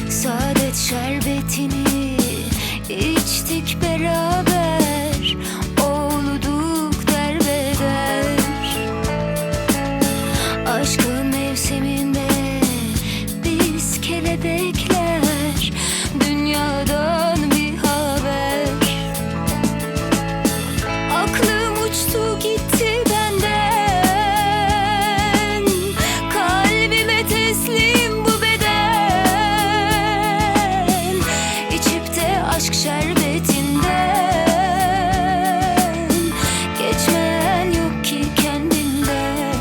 Saadet şerbetini içtik beraber, olduk derbeder. Aşkın mevsiminde biz kelebekler, dünyadan bir haber. Aklım uçtu gitti benden, kalbime teslim bu beden. İçip de aşk şerbetinden, geçmeyen yok ki kendinden.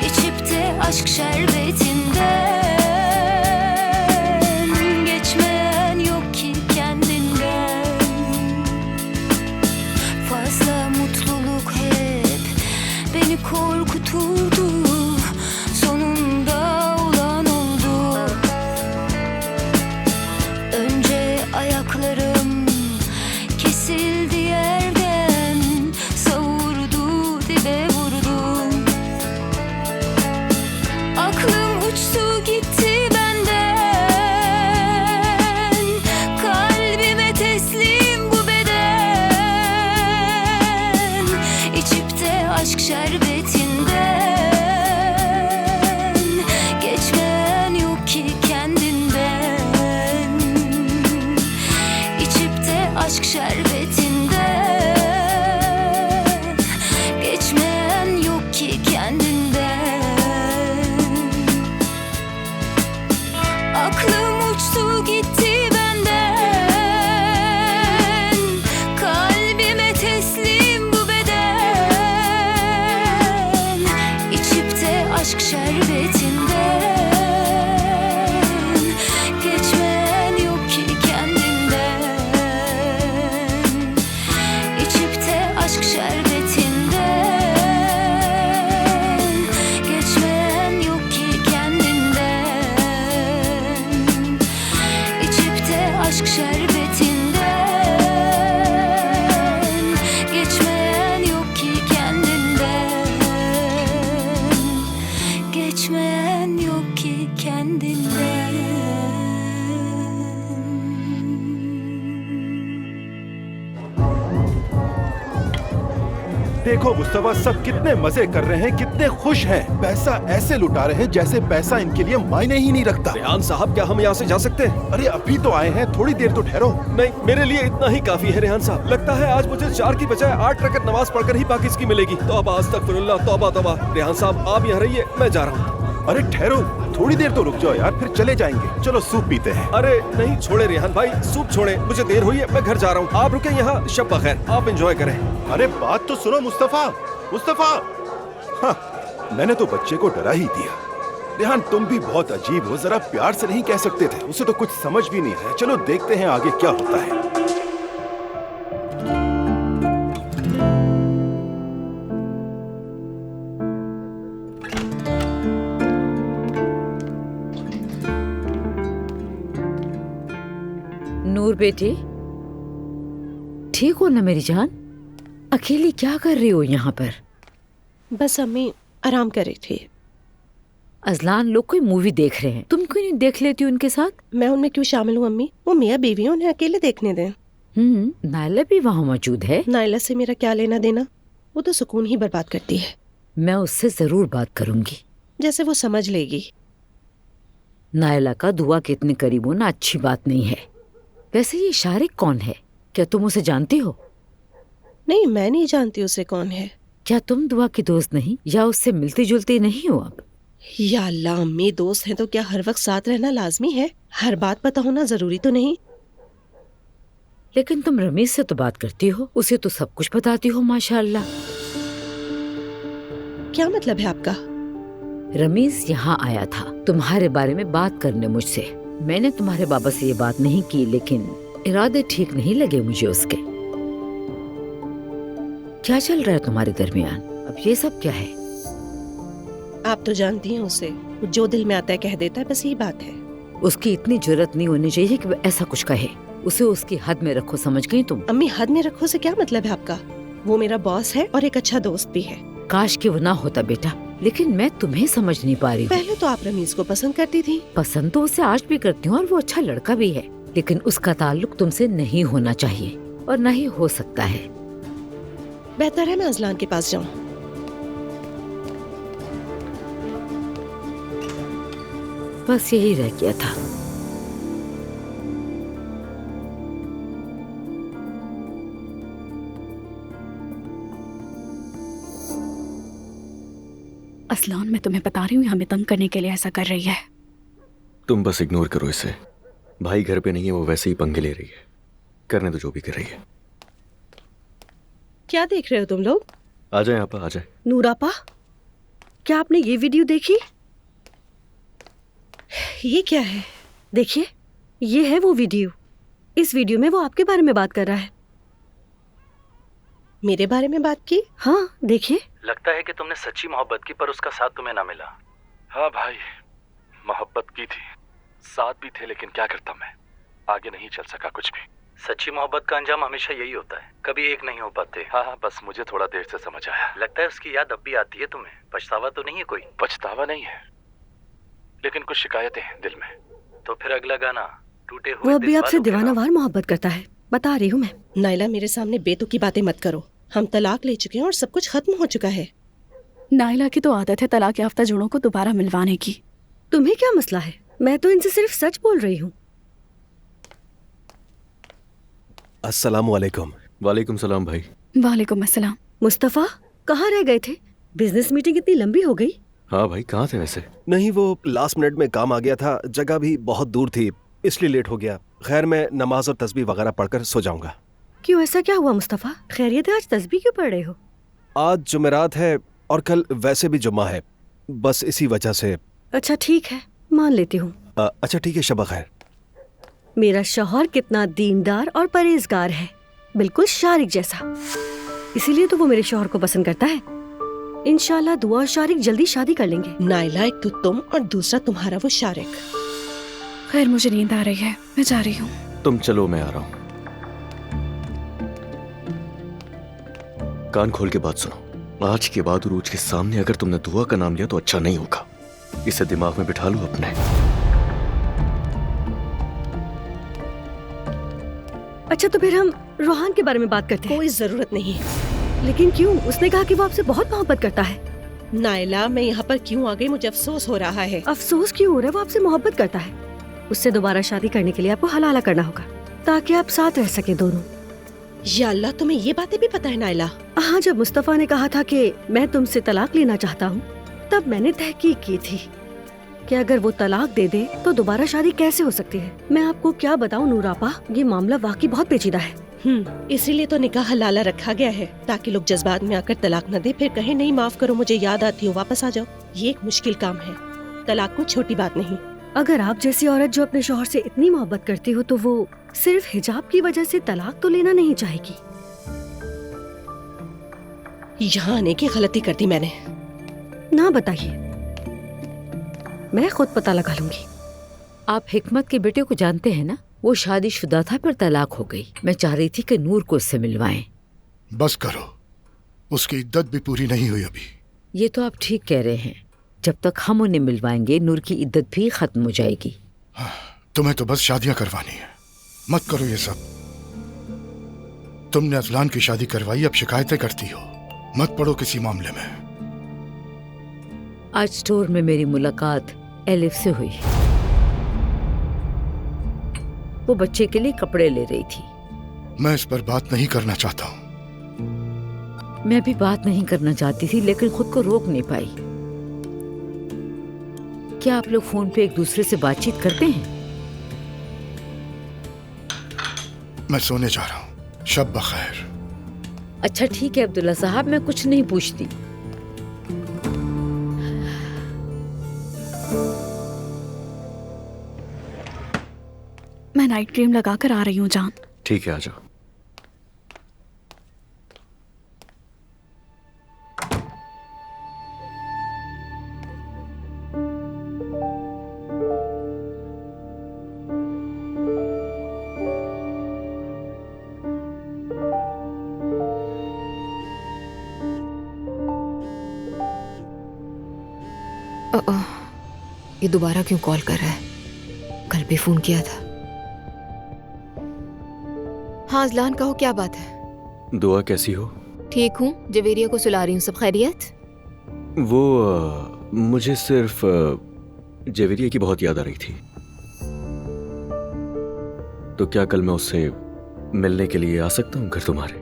İçip de aşk şerbetinden, geçmeyen yok ki kendinden. Fazla mutluluk hep beni korkuturdu, sonunda olan oldu. Önce ayaklarım kesildi yerden, savurdu dibe vurdum. Aklım uçtu gitti benden, kalbime teslim bu beden. İçip de aşk şerbetinden, geçmeyen yok ki kendinden. İçip de aşk şerbetinden, geçmeyen yok ki kendinden. Aklım uçtu gitti benden, kalbime teslim bu beden. İçip de aşk şerbetinden, geçmeyen yok ki kendinden. İçip de aşk şerbetinden, geçmeyen yok ki kendinden. İçip de aşk şerbetinden, geçmeyen yok ki kendinden. Geçmeyen yok ki kendinden. देखो मुस्तफा, सब कितने मजे कर रहे हैं, कितने खुश हैं। पैसा ऐसे लुटा रहे हैं जैसे पैसा इनके लिए मायने ही नहीं रखता। रेहान साहब, क्या हम यहाँ से जा सकते हैं? अरे अभी तो आए हैं, थोड़ी देर तो ठहरो। नहीं, मेरे लिए इतना ही काफी है रेहान साहब। लगता है आज मुझे 4 की बजाय 8 रकअत नमाज पढ़कर ही बाकी इसकी मिलेगी। तौबा अस्तगफिरुल्लाह, तौबा तौबा। रेहान साहब, आप यहाँ रहिए, मैं जा रहा हूँ। अरे ठहरो, थोड़ी देर तो रुक जाओ यार, फिर चले जाएंगे। चलो सूप पीते हैं। अरे नहीं, छोड़े रेहान भाई, सूप छोड़े, मुझे देर हुई है, मैं घर जा रहा हूँ। आप रुके यहाँ, शब बखैर, आप एंजॉय करें। अरे बात तो सुनो मुस्तफा, मुस्तफा। हाँ, मैंने तो बच्चे को डरा ही दिया। रेहान, तुम भी बहुत अजीब हो, जरा प्यार से नहीं कह सकते थे? उसे तो कुछ समझ भी नहीं है। चलो देखते हैं आगे क्या होता है। नूर बेटी, ठीक हो ना मेरी जान? अकेली क्या कर रही हो यहाँ पर? बस अम्मी आराम कर रही थी। अजलान लोग कोई मूवी देख रहे हैं, तुम क्यों नहीं देख लेती उनके साथ? मैं उनमें क्यों शामिल हूँ अम्मी? वो मियाँ बीवी हैं, उन्हें अकेले देखने दें। नायला भी वहाँ मौजूद है। नायला से मेरा क्या लेना देना? वो तो सुकून ही बर्बाद करती है। मैं उससे जरूर बात करूंगी, जैसे वो समझ लेगी। नायला का दुआ के इतने करीब होना अच्छी बात नहीं है। वैसे ये शारिक कौन है? क्या तुम उसे जानती हो? नहीं, मैं नहीं जानती उसे कौन है। क्या तुम दुआ की दोस्त नहीं, या उससे मिलती जुलती नहीं हो? अब या अल्लाह अम्मी, दोस्त हैं तो क्या हर वक्त साथ रहना लाजमी है? हर बात पता होना जरूरी तो नहीं। लेकिन तुम रमीज से तो बात करती हो, उसे तो सब कुछ बताती हो माशाअल्लाह। क्या मतलब है आपका? रमीज यहाँ आया था तुम्हारे बारे में बात करने मुझसे। मैंने तुम्हारे बाबा से ये बात नहीं की, लेकिन इरादे ठीक नहीं लगे मुझे उसके। क्या चल रहा है तुम्हारे दरमियान? अब ये सब क्या है? आप तो जानती हैं उसे, वो जो दिल में आता है कह देता है, बस यही बात है। उसकी इतनी जरूरत नहीं होनी चाहिए कि वो ऐसा कुछ कहे। उसे उसकी हद में रखो, समझ गई तुम? अम्मी, हद में रखो से क्या मतलब है आपका? वो मेरा बॉस है और एक अच्छा दोस्त भी है। काश कि वो ना होता बेटा, लेकिन मैं तुम्हें समझ नहीं पा रही हूँ। पहले तो आप रमीज को पसंद करती थी। पसंद तो उसे आज भी करती हूँ और वो अच्छा लड़का भी है, लेकिन उसका ताल्लुक तुमसे नहीं होना चाहिए और न ही हो सकता है। बेहतर है मैं अजलान के पास जाऊँ। बस यही रह गया था। असलान, मैं तुम्हें बता रही हूँ, हमें तंग करने के लिए ऐसा कर रही है। तुम बस इग्नोर करो इसे। भाई घर पे नहीं है, वो वैसे ही पंगे ले रही है। करने दो जो भी कर रही है। क्या देख रहे हो तुम लोग? आ जाए आपा, आ जाए। नूरापा, क्या आपने ये वीडियो देखी? ये क्या है? देखिए, ये है वो वीडियो। इस वीडियो में वो आपके बारे में बात कर रहा है। मेरे बारे में बात की? हाँ, देखिए। लगता है कि तुमने सच्ची मोहब्बत की पर उसका साथ तुम्हें ना मिला। हाँ भाई, मोहब्बत की थी, साथ भी थे, लेकिन क्या करता मैं, आगे नहीं चल सका कुछ भी। सच्ची मोहब्बत का अंजाम हमेशा यही होता है, कभी एक नहीं हो पाते। हाँ, बस मुझे थोड़ा देर से समझ आया। लगता है उसकी याद अब भी आती है तुम्हें। पछतावा तो नहीं है कोई? पछतावा नहीं है, लेकिन कुछ शिकायतें हैं दिल में। तो फिर अगला गाना, टूटे हुए वो अभी दिल आपसे वालों के नाम। दीवानावार मोहब्बत करता है, बता रही हूँ मैं। नाइला, मेरे सामने बेतुकी बातें मत करो। हम तलाक ले चुके हैं और सब कुछ खत्म हो चुका है। नाइला की तो आदत है तलाक याफ्ता जोड़ों को दोबारा मिलवाने की। तुम्हें क्या मसला है? मैं तो इनसे सिर्फ सच बोल रही हूँ। अस्सलाम वालेकुम। वालेकुम सलाम भाई। वालेकुम अस्सलाम। मुस्तफा, कहाँ रह गए थे? बिजनेस मीटिंग इतनी लंबी हो गई। हाँ भाई, कहाँ थे वैसे? नहीं, वो लास्ट मिनट में काम आ गया था, जगह भी बहुत दूर थी, इसलिए लेट हो गया। खैर, मैं नमाज और तस्बीह वगैरह पढ़कर सो जाऊंगा। क्यों, ऐसा क्या हुआ मुस्तफा? खैरियत है? आज तस्बीह क्यों पढ़ रहे हो? आज जुमेरात है और कल वैसे भी जुम्मा है, बस इसी वजह से। अच्छा ठीक है, मान लेती हूँ। अच्छा ठीक है, शब खैर। मेरा शौहर कितना दीनदार और परहेजगार है, बिल्कुल शारिक जैसा। इसीलिए तो वो मेरे शौहर को पसंद करता है। इंशाल्लाह दुआ और शारिक जल्दी शादी कर लेंगे। नाइला, एक तो तुम और दूसरा तुम्हारा वो शारिक। खैर, मुझे नींद आ रही है, मैं जा रही हूँ। तुम चलो, मैं आ रहा हूँ। कान खोल के बात सुनो। आज के बाद उरूज के सामने अगर तुमने दुआ का नाम लिया तो अच्छा नहीं होगा। इसे दिमाग में बिठा लो अपने। अच्छा, तो फिर हम रोहान के बारे में बात करते हैं। कोई जरूरत नहीं है। लेकिन क्यों? उसने कहा कि वो आपसे बहुत मोहब्बत करता है। नाइला, मैं यहाँ पर क्यों आ गई, मुझे अफसोस हो रहा है। अफसोस क्यों हो रहा है? वो आपसे मोहब्बत करता है। उससे दोबारा शादी करने के लिए आपको हलाला करना होगा ताकि आप साथ रह सके दोनों। या अल्लाह, तुम्हें ये बातें भी पता है नाइला? हाँ, जब मुस्तफा ने कहा था कि मैं तुमसे तलाक लेना चाहता हूँ, तब मैंने तहकीक की थी कि अगर वो तलाक दे दे तो दोबारा शादी कैसे हो सकती है। मैं आपको क्या बताऊँ नूरापा, ये मामला वाकई बहुत पेचीदा है। इसीलिए तो निकाह हलाला रखा गया है, ताकि लोग जज्बात में आकर तलाक न दे, फिर कहे नहीं माफ करो, मुझे याद आती हो, वापस आ जाओ। ये एक मुश्किल काम है, तलाक कोई छोटी बात नहीं। अगर आप जैसी औरत जो अपने शौहर से इतनी मोहब्बत करती हो, तो वो सिर्फ हिजाब की वजह से तलाक तो लेना नहीं चाहेगी। यहाँ आने की गलती कर दी मैंने। ना बताइए, मैं खुद पता लगा लूंगी। आप हिकमत के बेटे को जानते हैं ना? वो शादीशुदा था पर तलाक हो गई। मैं चाह रही थी कि नूर को उससे मिलवाएं। बस करो, उसकी इद्दत भी पूरी नहीं हुई अभी। ये तो आप ठीक कह रहे हैं। जब तक हम उन्हें मिलवाएंगे नूर की इद्दत भी खत्म हो जाएगी। तुम्हें तो बस शादियां करवानी है, मत करो ये सब। तुमने अजलान की शादी करवाई, अब शिकायतें करती हो। मत पड़ो किसी मामले में। आज स्टोर में मेरी मुलाकात एलिफ से हुई। वो बच्चे के लिए कपड़े ले रही थी। मैं इस पर बात नहीं करना चाहता हूँ। मैं भी बात नहीं करना चाहती थी, लेकिन खुद को रोक नहीं पाई। क्या आप लोग फोन पे एक दूसरे से बातचीत करते हैं? मैं सोने जा रहा हूँ, शब बखैर। अच्छा ठीक है अब्दुल्ला साहब, मैं कुछ नहीं पूछती। मैं नाइट क्रीम लगा कर आ रही हूँ जान। ठीक है, आ जाओ। ये दोबारा क्यों कॉल कर रहा है? कल भी फोन किया था। हाँ अजलान, कहो क्या बात है? दुआ कैसी हो? ठीक हूँ, जवेरिया को सुला रही हूँ। सब खैरियत? वो मुझे सिर्फ जवेरिया की बहुत याद आ रही थी। तो क्या कल मैं उससे मिलने के लिए आ सकता हूँ घर तुम्हारे?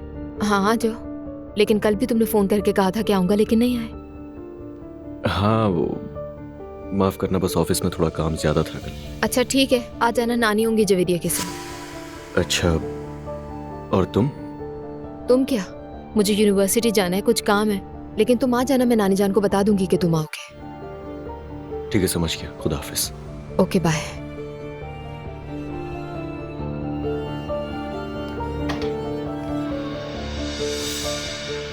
हाँ हाँ जाओ, लेकिन कल भी तुमने फोन करके कहा था कि आऊंगा, लेकिन नहीं आए। हाँ वो माफ करना, बस ऑफिस में थोड़ा काम ज्यादा था कल। अच्छा ठीक है, आ जाना, नानी होंगी जवेरिया के साथ। अच्छा, और तुम? तुम क्या? मुझे यूनिवर्सिटी जाना है, कुछ काम है, लेकिन तुम आ जाना, मैं नानी जान को बता दूंगी कि तुम आओगे। ठीक है, समझ गया। खुदा हाफिज। Okay bye.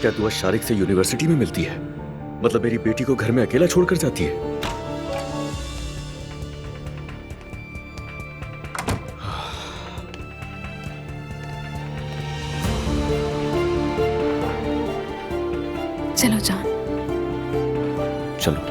क्या दुआ शारिक से यूनिवर्सिटी में मिलती है? मतलब मेरी बेटी को घर में अकेला छोड़कर जाती है? चलो जान। चलो।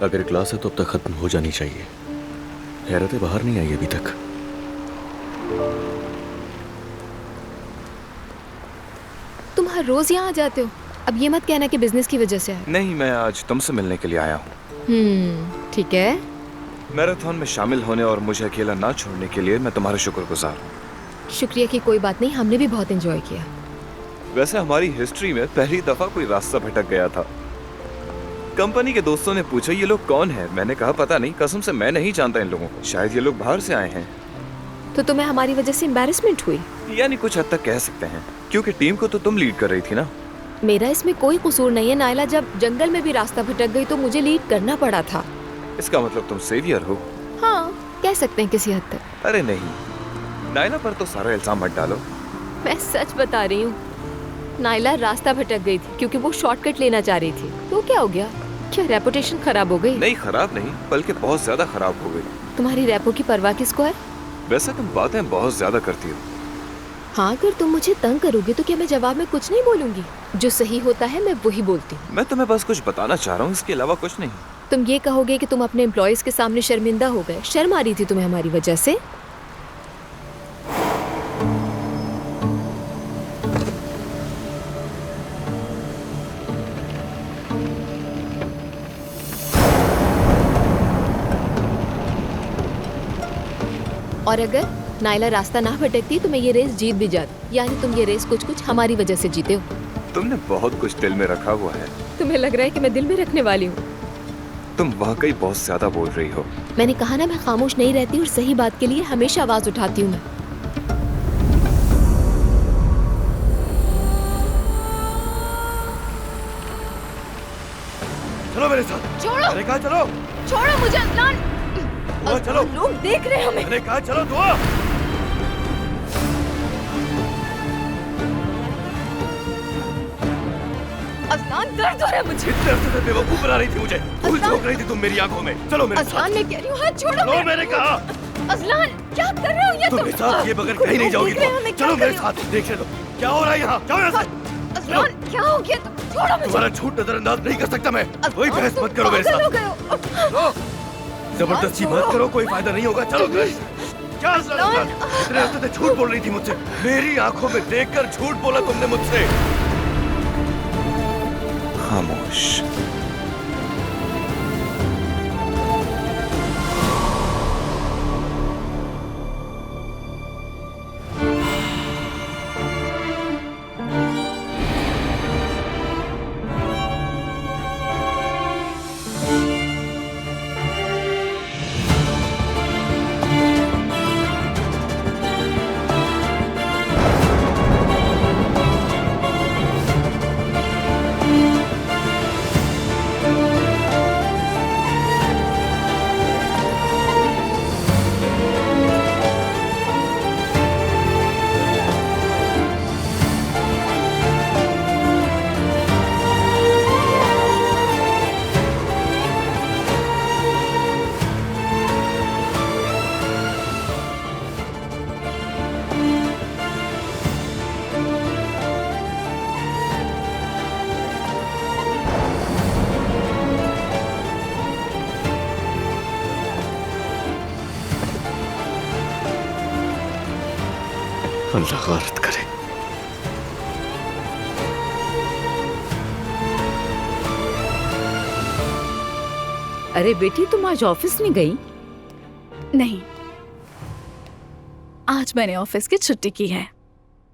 अगर क्लास है तो अब तक खत्म हो जानी चाहिए। हैरत है बाहर नहीं आई अभी तक। तुम हर रोज यहाँ आ जाते हो, अब ये मत कहना कि बिजनेस की वजह से आए। नहीं, मैं आज तुमसे मिलने के लिए आया हूँ। ठीक है। मैराथन में शामिल होने और मुझे अकेला ना छोड़ने के लिए मैं तुम्हारा शुक्रगुजार हूँ। शुक्रिया की कोई बात नहीं, हमने भी बहुत एंजॉय किया। वैसे हमारी हिस्ट्री में पहली दफा कोई रास्ता भटक गया था। कंपनी के दोस्तों ने पूछा ये लोग कौन है, मैंने कहा पता नहीं, कसम से मैं नहीं जानता इन लोगों को, शायद ये लोग बाहर से आए हैं। तो तुम्हें हमारी वजह से एम्बैरेसमेंट हुई? यानी कुछ हद तक कह सकते हैं, क्योंकि टीम को तो तुम लीड कर रही थी ना। मेरा इसमें कोई कसूर नहीं है नायला, जब जंगल में भी रास्ता भटक गई तो मुझे लीड करना पड़ा था। इसका मतलब तुम सेवियर हो? हाँ कह सकते हैं किसी हद तक। अरे नहीं, नायला पर तो सारा इल्जाम मत डालो। मैं सच बता रही हूँ, नायला रास्ता भटक गई थी क्योंकि वो शॉर्टकट लेना चाह रही थी। तो क्या हो गया? क्या रेपुटेशन खराब हो गई? नहीं खराब नहीं, बल्कि बहुत ज्यादा खराब हो गई। तुम्हारी रेपो की परवाह किसको है? वैसे तुम बातें बहुत ज्यादा करती हो। हाँ अगर तुम मुझे तंग करोगे तो क्या मैं जवाब में कुछ नहीं बोलूंगी? जो सही होता है मैं वही बोलती हूँ। मैं तुम्हें बस कुछ बताना चाह रहा हूँ, इसके अलावा कुछ नहीं। तुम ये कहोगे कि तुम अपने एम्प्लॉयज के सामने शर्मिंदा हो गए, शर्म आ रही थी तुम्हें हमारी वजह से? और अगर नायला रास्ता ना भटकती तो मैं ये रेस जीत भी जाती। यानी तुम ये रेस कुछ कुछ हमारी वजह से जीते हो। तुमने बहुत कुछ दिल में रखा हुआ है। तुम्हें लग रहा है कि मैं दिल में रखने वाली हूँ? तुम वाकई बहुत ज्यादा बोल रही हो। मैंने कहा ना, मैं खामोश नहीं रहती और सही बात के लिए हमेशा आवाज उठाती हूँ मैं। चलो मेरे साथ। छोड़ो। मैंने कहा चलो। छोड़ो मुझे अदनान। चलो। लोग देख रहे हैं हमें। मैंने कहा चलो दुआ। अदनान दर्द हो रहा है मुझे। इतने अरसे से बेवकूफ बना रही थी मुझे। फूल झोंक रही थी तुम मेरी आंखों में। चलो मेरे साथ। अदनान मैं कह रही हूँ हाथ छोड़ो। चलो मैंने कहा। अदनान क्या कर रहे हो ये तुम? मेरे साथ ये बगैर कहीं नहीं जाओगी तुम। चलो मेरे साथ, देख लो क्या हो रहा है यहाँ। जाओ यहाँ से। अदनान क्या हो गया? छोड़ो मुझे। तुम्हारा झूठ नजरअंदाज नहीं कर सकता मैं। कोई बहस मत करो मेरे साथ। जबरदस्ती मत करो, कोई फायदा नहीं होगा। चलो क्या इतने हफ्ते से झूठ बोल रही थी मुझसे। मेरी आंखों में देखकर झूठ बोला तुमने मुझसे। खामोश। अल्लाह गारत करे। अरे बेटी, तुम आज ऑफिस नहीं गई? नहीं, आज मैंने ऑफिस की छुट्टी की है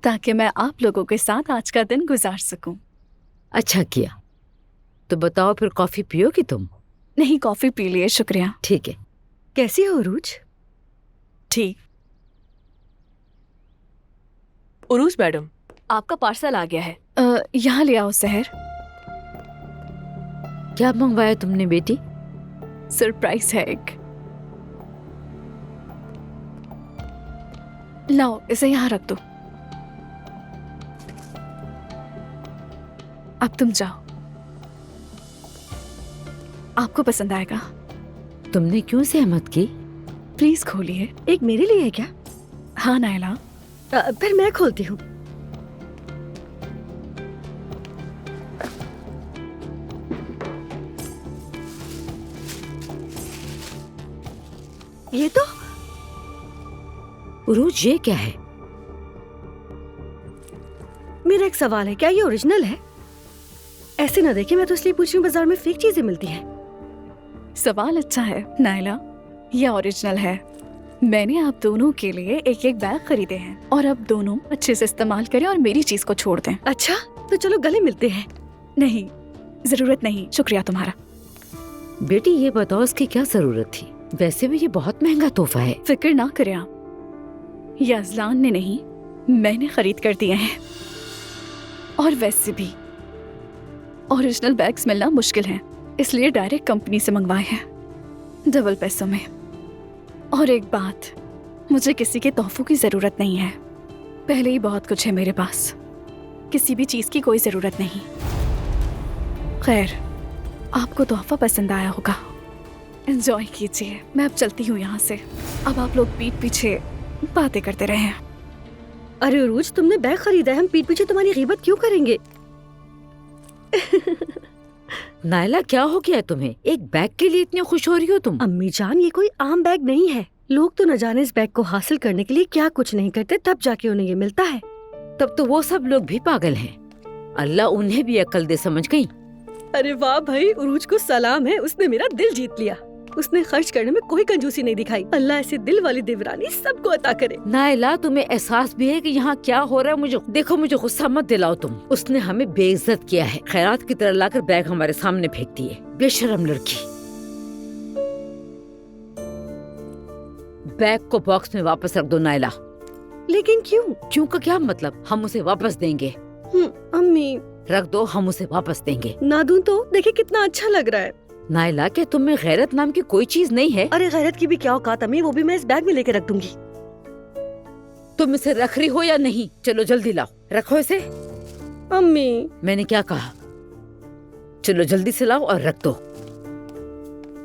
ताकि मैं आप लोगों के साथ आज का दिन गुजार सकूं। अच्छा किया। तो बताओ फिर कॉफी पियोगी तुम? नहीं, कॉफी पी लिए, शुक्रिया। ठीक है। कैसी हो उरूज? ठीक। उरूज मैडम, आपका पार्सल आ गया है। यहाँ ले आओ सहर। क्या मंगवाया तुमने बेटी? सरप्राइज है एक। लाओ, इसे यहाँ रख दो। अब तुम जाओ, आपको पसंद आएगा। तुमने क्यों सहमत की? प्लीज खोलिए। एक मेरे लिए है क्या? हाँ नायला। फिर मैं खोलती हूँ। ये तो उरूज, ये क्या है? मेरा एक सवाल है, क्या ये ओरिजिनल है? ऐसे ना देखिए, मैं तो इसलिए पूछ रही हूँ, बाजार में फेक चीजें मिलती हैं। सवाल अच्छा है नायला, यह ओरिजिनल है। मैंने आप दोनों के लिए एक एक बैग खरीदे हैं और अब दोनों अच्छे से इस्तेमाल करें और मेरी चीज को छोड़ दें। अच्छा, तो चलो गले मिलते हैं। नहीं, जरूरत नहीं, शुक्रिया तुम्हारा। बेटी ये बताओ, इसकी क्या जरूरत थी? वैसे भी ये बहुत महंगा तोहफा है। फिक्र ना करें आप, ये अजलान ने नहीं, मैंने खरीद कर दिए हैं। और वैसे भी ओरिजिनल बैग्स मिलना मुश्किल है, इसलिए डायरेक्ट कंपनी से मंगवाए हैं, डबल पैसों में। और एक बात, मुझे किसी के तोहफों की जरूरत नहीं है, पहले ही बहुत कुछ है मेरे पास, किसी भी चीज की कोई जरूरत नहीं। खैर, आपको तोहफा पसंद आया होगा, एंजॉय कीजिए। मैं अब चलती हूँ यहाँ से। अब आप लोग पीठ पीछे बातें करते रहे। अरे उरूज, तुमने बैग खरीदा है, हम पीठ पीछे तुम्हारी गीबत क्यों करेंगे? नायला, क्या हो गया तुम्हें? एक बैग के लिए इतनी खुश हो रही हो तुम? अम्मी जान, ये कोई आम बैग नहीं है। लोग तो न जाने इस बैग को हासिल करने के लिए क्या कुछ नहीं करते, तब जाके उन्हें ये मिलता है। तब तो वो सब लोग भी पागल हैं। अल्लाह उन्हें भी अक्ल दे, समझ गई? अरे वाह भाई, उरूज को सलाम है, उसने मेरा दिल जीत लिया। उसने खर्च करने में कोई कंजूसी नहीं दिखाई। अल्लाह ऐसे दिल वाली देवरानी सबको अता करे। नायला, तुम्हें एहसास भी है कि यहाँ क्या हो रहा है? मुझे गुस्सा मत दिलाओ तुम। उसने हमें बेइज्जत किया है, खैरात की तरह लाकर बैग हमारे सामने फेंक दिए। बेशर्म लड़की। बैग को बॉक्स में वापस रख दो नायला। लेकिन क्यों? क्यों का क्या मतलब? हम उसे वापस देंगे। अम्मी रख दो, हम उसे वापस देंगे। ना दूं तो? देखिए कितना अच्छा लग रहा है। नायला, क्या तुम में गैरत नाम की कोई चीज नहीं है? अरे गैरत की भी क्या औकात अम्मी, वो भी मैं इस बैग में लेके रख दूंगी। तुम इसे रख रही हो या नहीं? चलो जल्दी लाओ, रखो इसे। अम्मी, मैंने क्या कहा? चलो जल्दी से लाओ और रख दो।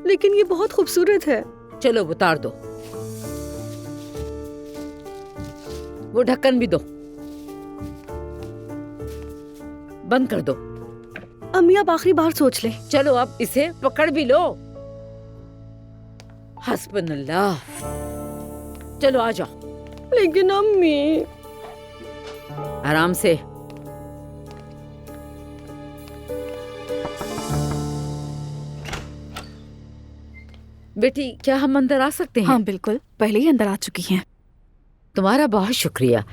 लेकिन ये बहुत खूबसूरत है। चलो उतार दो, वो ढक्कन भी दो, बंद कर दो। अम्मी, आप आखिरी बार सोच ले। चलो अब इसे पकड़ भी लो। हस्बुनल्लाह। चलो आ जाओ। लेकिन अम्मी। आराम से। बेटी, क्या हम अंदर आ सकते हैं? हाँ बिल्कुल, पहले ही अंदर आ चुकी हैं। तुम्हारा बहुत शुक्रिया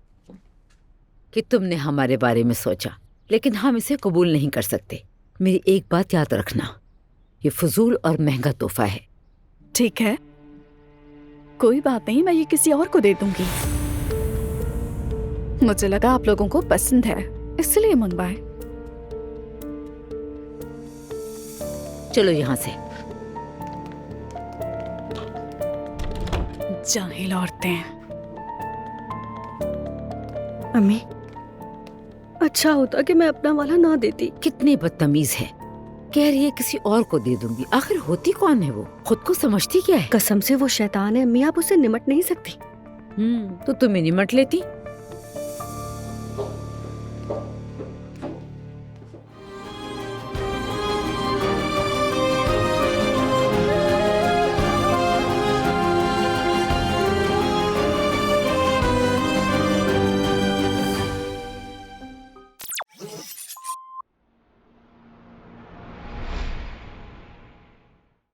कि तुमने हमारे बारे में सोचा, लेकिन हम इसे कबूल नहीं कर सकते। मेरी एक बात याद रखना, ये फजूल और महंगा तोहफा है। ठीक है, कोई बात नहीं, मैं ये किसी और को दे दूंगी। मुझे लगा आप लोगों को पसंद है, इसलिए मंगवाए। चलो यहाँ से। जाहिल औरतें। अम्मी, अच्छा होता कि मैं अपना वाला ना देती। कितनी बदतमीज है, कह रही है किसी और को दे दूंगी। आखिर होती कौन है वो? खुद को समझती क्या है? कसम से वो शैतान है अम्मी, आप उससे निमट नहीं सकती। तो तुम्हें निमट लेती।